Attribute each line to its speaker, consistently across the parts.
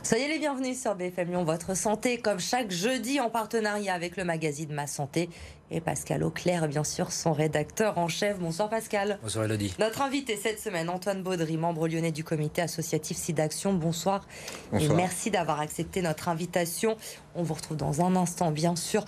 Speaker 1: Soyez les bienvenus sur BFM Lyon, votre santé, comme chaque jeudi en partenariat avec le magazine Ma Santé. Et Pascal Auclair, bien sûr, son rédacteur en chef. Bonsoir Pascal.
Speaker 2: Bonsoir Elodie.
Speaker 1: Notre invité cette semaine, Antoine Baudry, membre lyonnais du comité associatif SIDAction. Bonsoir.
Speaker 3: Bonsoir.
Speaker 1: Et merci d'avoir accepté notre invitation. On vous retrouve dans un instant, bien sûr,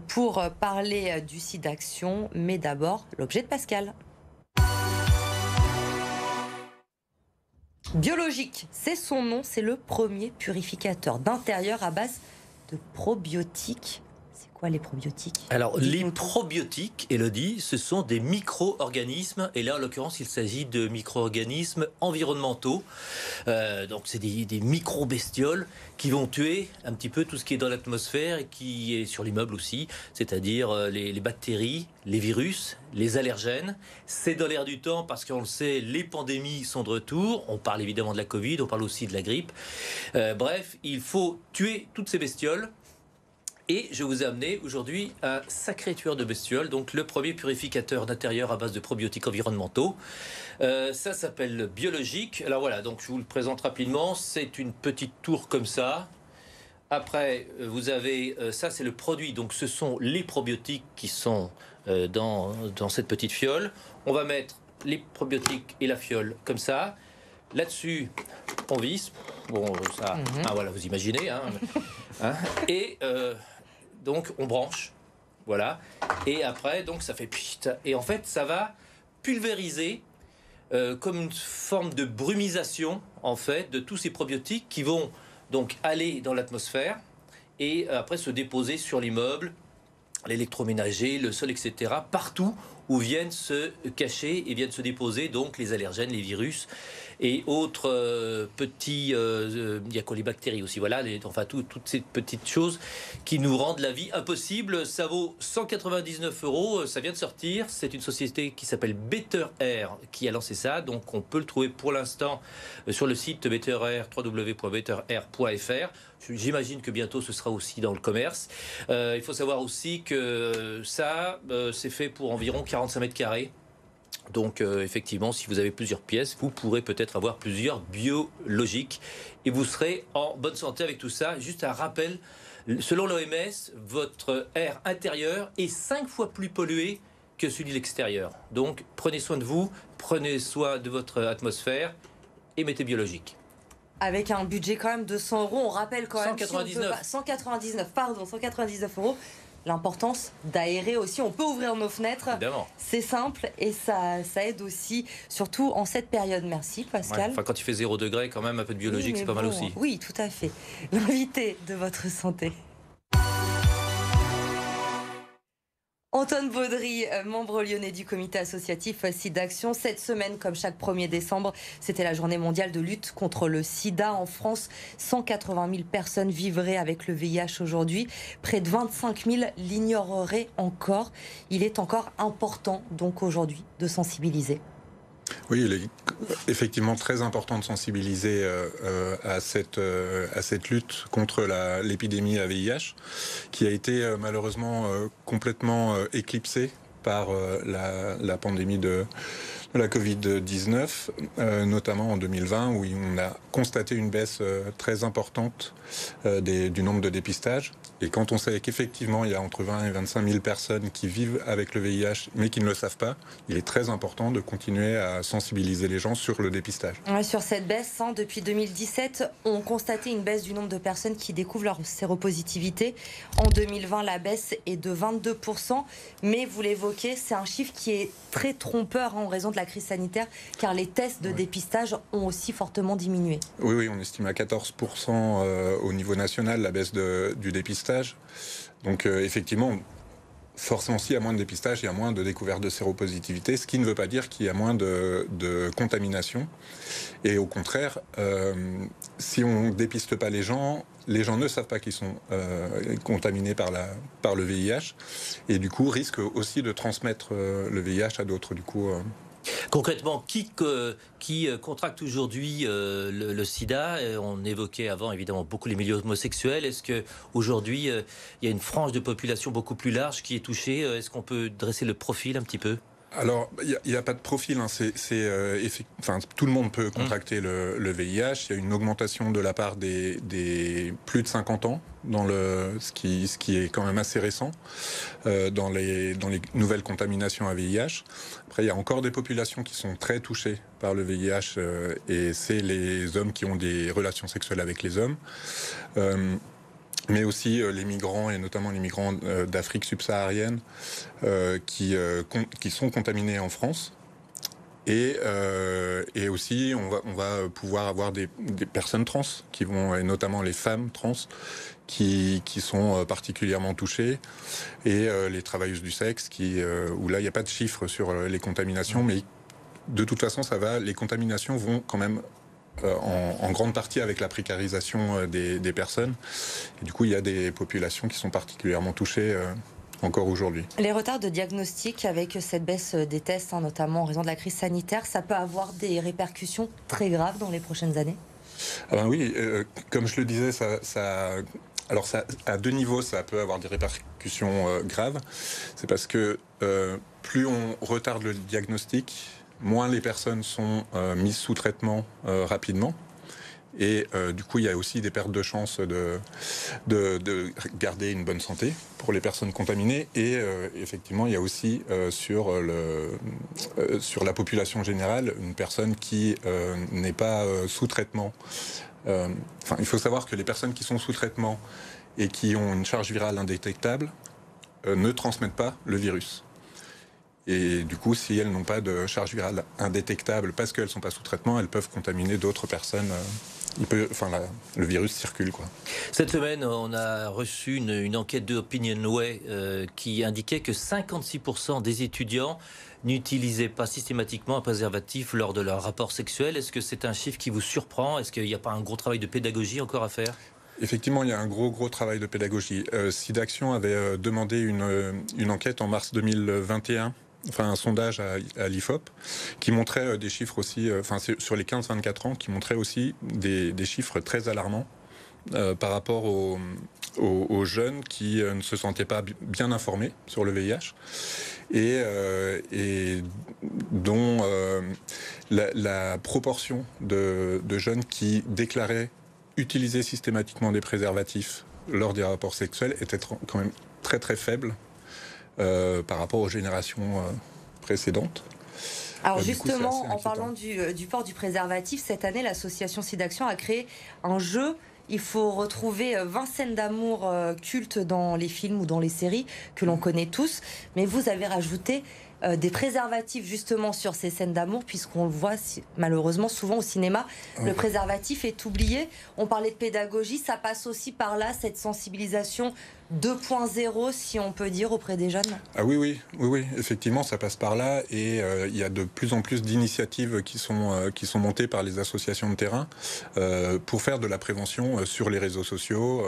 Speaker 1: pour parler du SIDAction. Mais d'abord, l'objet de Pascal. Biologique, c'est son nom, c'est le premier purificateur d'intérieur à base de probiotiques. C'est quoi les probiotiques?
Speaker 2: Alors, les probiotiques, Elodie, ce sont des micro-organismes. Et là, en l'occurrence, il s'agit de micro-organismes environnementaux. Donc, c'est des micro-bestioles qui vont tuer un petit peu tout ce qui est dans l'atmosphère et qui est sur l'immeuble aussi. C'est-à-dire les bactéries, les virus, les allergènes. C'est dans l'air du temps parce qu'on le sait, les pandémies sont de retour. On parle évidemment de la Covid, on parle aussi de la grippe. Bref, il faut tuer toutes ces bestioles. Et je vous ai amené aujourd'hui un sacré tueur de bestioles, donc le premier purificateur d'intérieur à base de probiotiques environnementaux. Ça s'appelle Biologique. Alors voilà, donc je vous le présente rapidement. C'est une petite tour comme ça. Après, vous avez, ça c'est le produit, donc ce sont les probiotiques qui sont dans cette petite fiole. On va mettre les probiotiques et la fiole comme ça. Là-dessus, on visse. Bon, ça, voilà, vous imaginez. Et donc, on branche. Voilà. Et après, donc, ça fait pchit. Et en fait, ça va pulvériser comme une forme de brumisation, en fait, de tous ces probiotiques qui vont donc aller dans l'atmosphère et après se déposer sur l'immeuble, l'électroménager, le sol, etc. Partout où viennent se cacher et viennent se déposer donc les allergènes, les virus et autres petits... il y a quoi, les bactéries aussi, voilà, toutes ces petites choses qui nous rendent la vie impossible. Ça vaut 199 €, ça vient de sortir. C'est une société qui s'appelle Better Air qui a lancé ça. Donc on peut le trouver pour l'instant sur le site Better Air, www.betterair.fr. J'imagine que bientôt ce sera aussi dans le commerce. Il faut savoir aussi que ça, c'est fait pour environ 45 mètres carrés. Donc effectivement, si vous avez plusieurs pièces, vous pourrez peut-être avoir plusieurs biologiques et vous serez en bonne santé avec tout ça. Juste un rappel, selon l'OMS, votre air intérieur est 5 fois plus pollué que celui de l'extérieur. Donc prenez soin de vous, prenez soin de votre atmosphère et mettez biologique.
Speaker 1: Avec un budget quand même de 100 €, on rappelle quand même...
Speaker 2: 199.
Speaker 1: 199 €. L'importance d'aérer aussi. On peut ouvrir nos fenêtres.
Speaker 2: Évidemment.
Speaker 1: C'est simple et ça aide aussi, surtout en cette période. Merci Pascal.
Speaker 2: Ouais, quand il fait 0 degré, quand même un peu de biologique, c'est pas mal aussi.
Speaker 1: Oui, tout à fait. L'invité de votre santé. Antoine Baudry, membre lyonnais du comité associatif SIDAction. Cette semaine, comme chaque 1er décembre, c'était la journée mondiale de lutte contre le sida. En France, 180 000 personnes vivraient avec le VIH aujourd'hui. Près de 25 000 l'ignoreraient encore. Il est encore important, donc, aujourd'hui, de sensibiliser.
Speaker 3: Oui, il est effectivement très important de sensibiliser à cette lutte contre l'épidémie à VIH, qui a été malheureusement complètement éclipsée par la pandémie de la Covid-19, notamment en 2020, où on a constaté une baisse très importante du nombre de dépistages. Et quand on sait qu'effectivement, il y a entre 20 et 25 000 personnes qui vivent avec le VIH, mais qui ne le savent pas, il est très important de continuer à sensibiliser les gens sur le dépistage.
Speaker 1: Ouais, sur cette baisse, depuis 2017, on constatait une baisse du nombre de personnes qui découvrent leur séropositivité. En 2020, la baisse est de 22%. Mais vous l'évoquez, c'est un chiffre qui est très trompeur en raison de la crise sanitaire, car les tests de dépistage ont aussi fortement diminué.
Speaker 3: Oui, on estime à 14% au niveau national la baisse du dépistage. Donc effectivement, forcément, s'il y a moins de dépistage, il y a moins de découverte de séropositivité, ce qui ne veut pas dire qu'il y a moins de contamination. Et au contraire, si on ne dépiste pas les gens ne savent pas qu'ils sont contaminés par le VIH, et du coup risquent aussi de transmettre le VIH à d'autres. Du coup,
Speaker 2: Concrètement, qui contracte aujourd'hui le sida? On évoquait avant évidemment beaucoup les milieux homosexuels. Est-ce qu'aujourd'hui, il y a une frange de population beaucoup plus large qui est touchée? Est-ce qu'on peut dresser le profil un petit peu?
Speaker 3: Alors, il n'y a pas de profil. Hein. Tout le monde peut contracter le VIH. Il y a une augmentation de la part des plus de 50 ans, ce qui est quand même assez récent, dans les nouvelles contaminations à VIH. Après, il y a encore des populations qui sont très touchées par le VIH, et c'est les hommes qui ont des relations sexuelles avec les hommes. Mais aussi les migrants, et notamment les migrants d'Afrique subsaharienne, qui sont contaminés en France. Et aussi, on va pouvoir avoir des personnes trans, et notamment les femmes trans, qui sont particulièrement touchées, et les travailleuses du sexe, où là, il n'y a pas de chiffres sur les contaminations, mais de toute façon, les contaminations vont quand même en grande partie avec la précarisation des personnes. Et du coup, il y a des populations qui sont particulièrement touchées encore aujourd'hui.
Speaker 1: Les retards de diagnostic avec cette baisse des tests, notamment en raison de la crise sanitaire, ça peut avoir des répercussions très graves dans les prochaines années ?
Speaker 3: Ah ben oui, comme je le disais, alors à deux niveaux, ça peut avoir des répercussions graves. C'est parce que plus on retarde le diagnostic, moins les personnes sont mises sous traitement rapidement. Et du coup, il y a aussi des pertes de chance de garder une bonne santé pour les personnes contaminées. Et effectivement, il y a aussi sur la population générale, une personne qui n'est pas sous traitement. Il faut savoir que les personnes qui sont sous traitement et qui ont une charge virale indétectable ne transmettent pas le virus. Et du coup, si elles n'ont pas de charge virale indétectable parce qu'elles ne sont pas sous traitement, elles peuvent contaminer d'autres personnes. Le virus circule, quoi.
Speaker 2: Cette semaine, on a reçu une enquête de Opinionway qui indiquait que 56% des étudiants n'utilisaient pas systématiquement un préservatif lors de leur rapport sexuel. Est-ce que c'est un chiffre qui vous surprend ? Est-ce qu'il n'y a pas un gros travail de pédagogie encore à faire ?
Speaker 3: Effectivement, il y a un gros travail de pédagogie. SIDAction avait demandé une enquête en mars 2021, un sondage à l'IFOP, qui montrait des chiffres aussi, sur les 15-24 ans, qui montrait aussi des chiffres très alarmants par rapport aux jeunes qui ne se sentaient pas bien informés sur le VIH et dont la proportion de jeunes qui déclaraient utiliser systématiquement des préservatifs lors des rapports sexuels était quand même très très faible par rapport aux générations précédentes.
Speaker 1: Alors justement, en parlant du port du préservatif, cette année, l'association SIDAction a créé un jeu. Il faut retrouver 20 scènes d'amour cultes dans les films ou dans les séries que l'on connaît tous. Mais vous avez rajouté des préservatifs justement sur ces scènes d'amour, puisqu'on le voit malheureusement souvent au cinéma. Oui. Le préservatif est oublié. On parlait de pédagogie, ça passe aussi par là, cette sensibilisation 2.0, si on peut dire, auprès des jeunes.
Speaker 3: Ah oui, effectivement, ça passe par là, et il y a de plus en plus d'initiatives qui sont montées par les associations de terrain pour faire de la prévention sur les réseaux sociaux,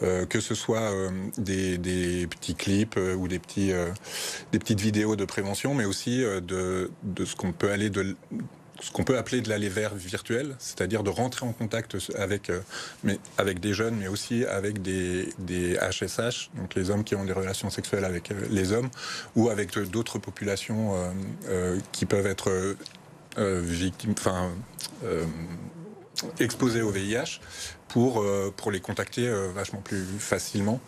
Speaker 3: que ce soit des petits clips ou des petites vidéos de prévention, mais aussi de ce qu'on peut appeler de l'aller vers virtuel, c'est-à-dire de rentrer en contact avec des jeunes, mais aussi avec des HSH, donc les hommes qui ont des relations sexuelles avec les hommes, ou avec d'autres populations qui peuvent être exposées au VIH, pour les contacter vachement plus facilement.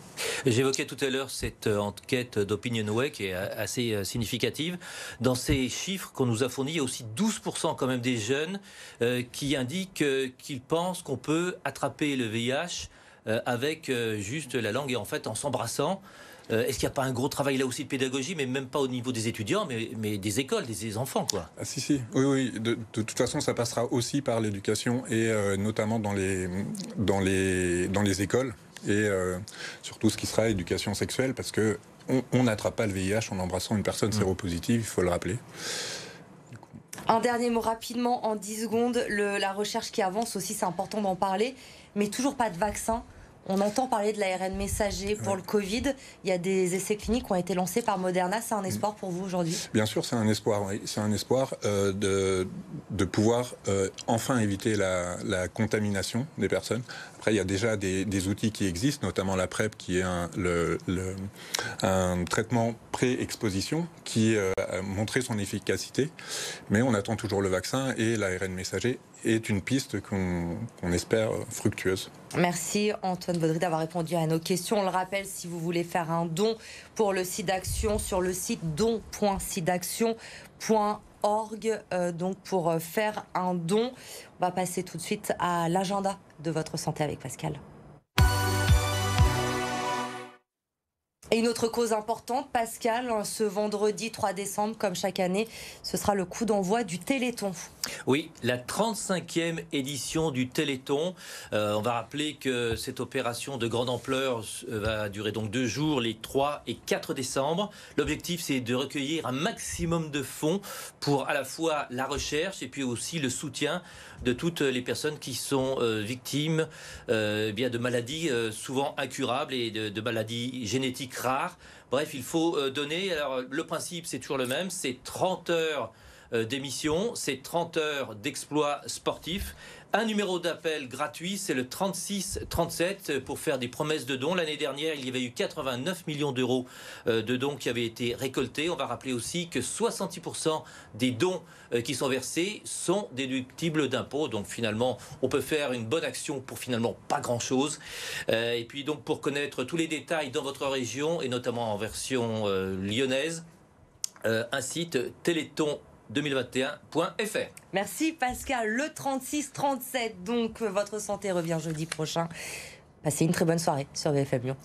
Speaker 2: J'évoquais tout à l'heure cette enquête d'Opinionway qui est assez significative. Dans ces chiffres qu'on nous a fournis, il y a aussi 12% quand même des jeunes qui indiquent qu'ils pensent qu'on peut attraper le VIH avec juste la langue et en fait en s'embrassant. Est-ce qu'il n'y a pas un gros travail là aussi de pédagogie, mais même pas au niveau des étudiants, mais des écoles, des enfants, quoi?
Speaker 3: Ah, si. Oui. De toute façon, ça passera aussi par l'éducation, et notamment dans les écoles, et surtout ce qui sera éducation sexuelle, parce que on n'attrape pas le VIH en embrassant une personne séropositive, il faut le rappeler.
Speaker 1: Un dernier mot rapidement, en 10 secondes, la recherche qui avance aussi, c'est important d'en parler, mais toujours pas de vaccin. On entend parler de l'ARN messager pour le Covid. Il y a des essais cliniques qui ont été lancés par Moderna. C'est un espoir pour vous aujourd'hui?
Speaker 3: Bien sûr, c'est un espoir. Oui. C'est un espoir de pouvoir enfin éviter la contamination des personnes. Après, il y a déjà des outils qui existent, notamment la PrEP, qui est un traitement pré-exposition qui a montré son efficacité. Mais on attend toujours le vaccin et l'ARN messager est une piste qu'on espère fructueuse.
Speaker 1: Merci Antoine Baudry d'avoir répondu à nos questions. On le rappelle, si vous voulez faire un don pour le SIDAction sur le site don.sidaction.org, donc pour faire un don. On va passer tout de suite à l'agenda de votre santé avec Pascal. Et une autre cause importante, Pascal, ce vendredi 3 décembre, comme chaque année, ce sera le coup d'envoi du Téléthon.
Speaker 2: Oui, la 35e édition du Téléthon. On va rappeler que cette opération de grande ampleur va durer donc 2 jours, les 3 et 4 décembre. L'objectif, c'est de recueillir un maximum de fonds pour à la fois la recherche et puis aussi le soutien de toutes les personnes qui sont victimes bien de maladies souvent incurables et de maladies génétiques rares. Bref, il faut donner. Alors, le principe, c'est toujours le même, c'est 30 heures d'émission, c'est 30 heures d'exploits sportifs. Un numéro d'appel gratuit, c'est le 36-37 pour faire des promesses de dons. L'année dernière, il y avait eu 89 millions d'euros de dons qui avaient été récoltés. On va rappeler aussi que 66% des dons qui sont versés sont déductibles d'impôts. Donc finalement, on peut faire une bonne action pour finalement pas grand-chose. Et puis donc pour connaître tous les détails dans votre région, et notamment en version lyonnaise, un site téléthon2021.fr.
Speaker 1: Merci Pascal. Le 36-37, donc votre santé revient jeudi prochain. Passez une très bonne soirée sur BFM Lyon.